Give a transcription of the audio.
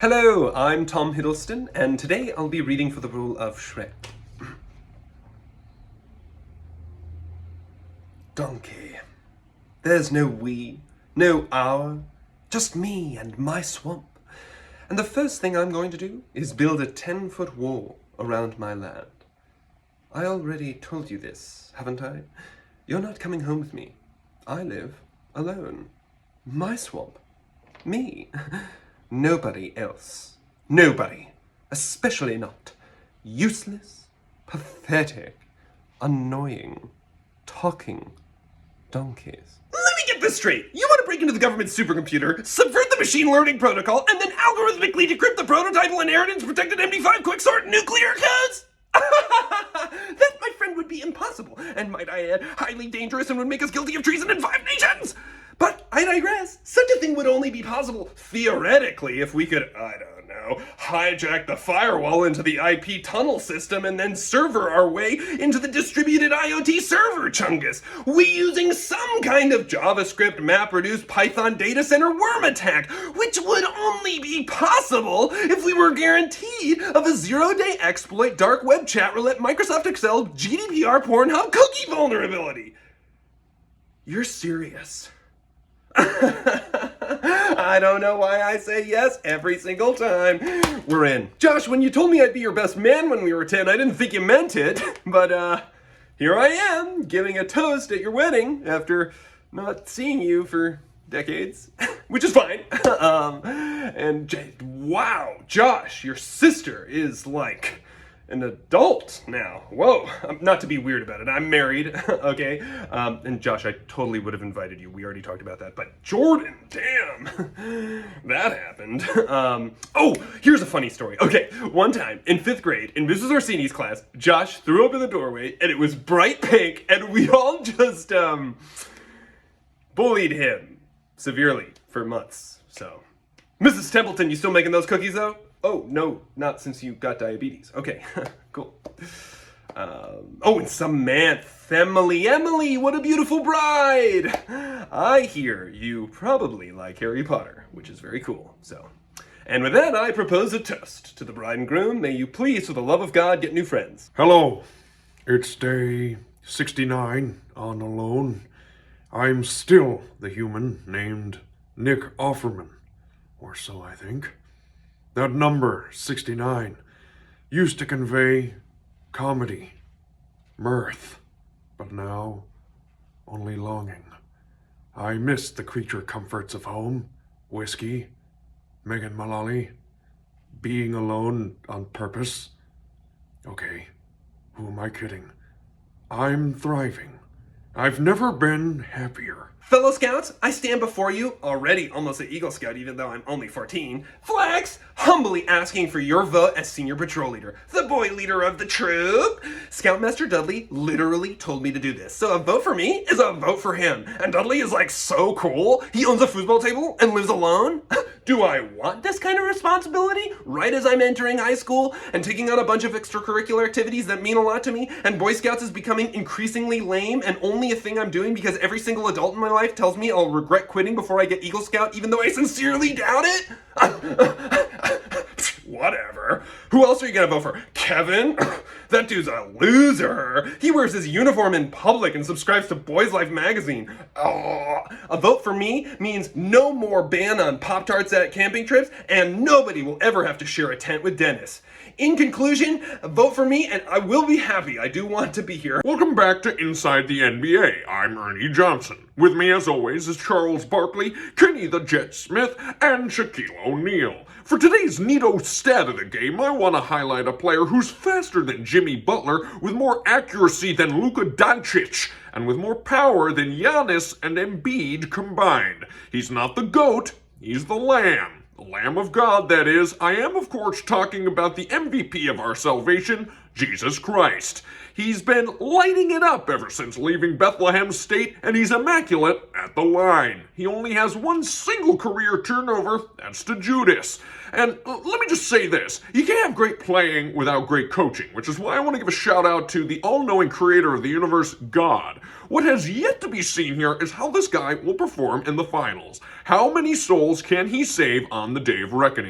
Hello, I'm Tom Hiddleston, and today I'll be reading for the role of Shrek. Donkey. There's no we, no our, just me and my swamp. And the first thing I'm going to do is build a 10-foot wall around my land. I already told you this, haven't I? You're not coming home with me. I live alone. My swamp. Me. Nobody else. Nobody. Especially not. Useless, pathetic, annoying, talking donkeys. Let me get this straight. You want to break into the government supercomputer, subvert the machine learning protocol, and then algorithmically decrypt the prototypal inheritance protected MD5 quicksort nuclear codes? That, my friend, would be impossible, and might I add, highly dangerous and would make us guilty of treason in 5 nations! But I digress. Such a thing would only be possible, theoretically, if we could, I don't know, hijack the firewall into the IP tunnel system and then server our way into the distributed IoT server chungus. We using some kind of JavaScript MapReduce Python data center worm attack, which would only be possible if we were guaranteed of a 0-day exploit dark web chat roulette Microsoft Excel GDPR Pornhub cookie vulnerability. You're serious. I don't know why I say yes every single time. We're in. Josh, when you told me I'd be your best man when we were 10, I didn't think you meant it. But, here I am, giving a toast at your wedding after not seeing you for decades. Which is fine. Wow, Josh, your sister is like an adult now. Whoa, not to be weird about it. I'm married, okay? And Josh, I totally would have invited you. We already talked about that. But Jordan, damn, that happened. Oh, here's a funny story. Okay, one time in 5th grade, in Mrs. Orsini's class, Josh threw up in the doorway and it was bright pink and we all just, bullied him severely for months, so. Mrs. Templeton, you still making those cookies though? Oh, no, not since you got diabetes. Okay, cool. Oh, and some man, Emily, what a beautiful bride! I hear you probably like Harry Potter, which is very cool, so. And with that, I propose a toast to the bride and groom. May you please, for the love of God, get new friends. Hello, it's day 69 on Alone. I'm still the human named Nick Offerman, or so I think. That number, 69, used to convey comedy, mirth, but now only longing. I miss the creature comforts of home, whiskey, Megan Mullally, being alone on purpose. Okay, who am I kidding? I'm thriving. I've never been happier. Fellow Scouts, I stand before you, already almost an Eagle Scout even though I'm only 14, flags, humbly asking for your vote as senior patrol leader, the boy leader of the troop. Scoutmaster Dudley literally told me to do this, so a vote for me is a vote for him. And Dudley is like so cool, he owns a foosball table and lives alone. Do I want this kind of responsibility right as I'm entering high school and taking on a bunch of extracurricular activities that mean a lot to me, and Boy Scouts is becoming increasingly lame and only a thing I'm doing because every single adult in my life tells me I'll regret quitting before I get Eagle Scout even though I sincerely doubt it? Whatever. Who else are you gonna vote for? Kevin? That dude's a loser. He wears his uniform in public and subscribes to Boys Life magazine. Oh, a vote for me means no more ban on Pop-Tarts at camping trips, and nobody will ever have to share a tent with Dennis. In conclusion, vote for me and I will be happy. I do want to be here. Welcome back to Inside the NBA. I'm Ernie Johnson. With me as always is Charles Barkley, Kenny the Jet Smith, and Shaquille O'Neal. For today's neato stat of the game, I want to highlight a player who's faster than Jimmy Butler, with more accuracy than Luka Doncic, and with more power than Giannis and Embiid combined. He's not the GOAT, he's the Lamb. The Lamb of God, that is. I am, of course, talking about the MVP of our salvation, Jesus Christ. He's been lighting it up ever since leaving Bethlehem State, and he's immaculate at the line. He only has one single career turnover, that's to Judas. And let me just say this, you can't have great playing without great coaching, which is why I want to give a shout out to the all-knowing creator of the universe, God. What has yet to be seen here is how this guy will perform in the finals. How many souls can he save on the day of reckoning?